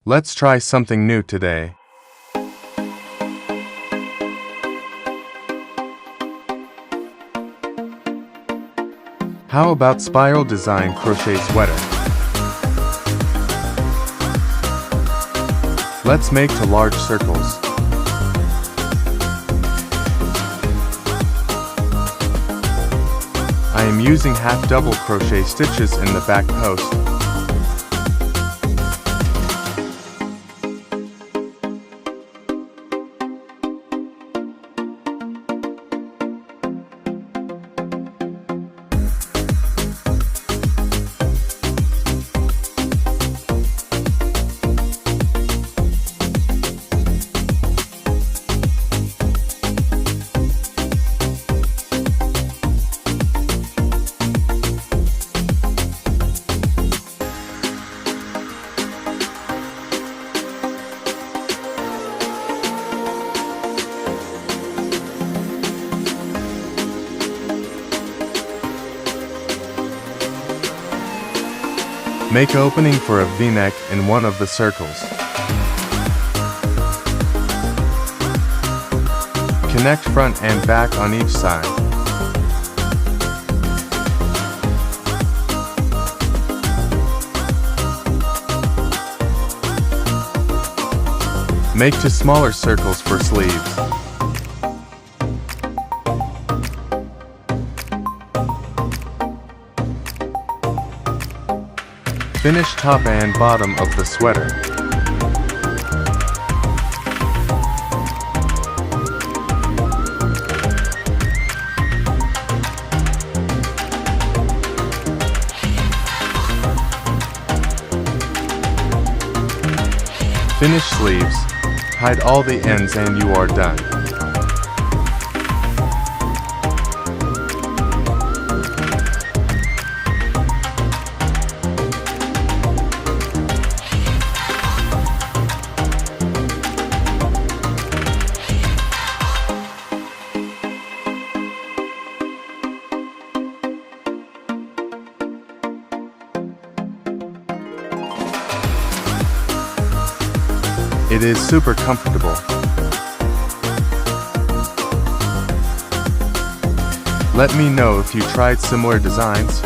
Let's try something new today. How about spiral design crochet sweater? Let's make to large circles. I am using half double crochet stitches in the back post. Make an opening for a V-neck in one of the circles. Connect front and back on each side. Make two smaller circles for sleeves. Finish top and bottom of the sweater. Finish sleeves, hide all the ends and you are done. It is super comfortable. Let me know if you tried similar designs.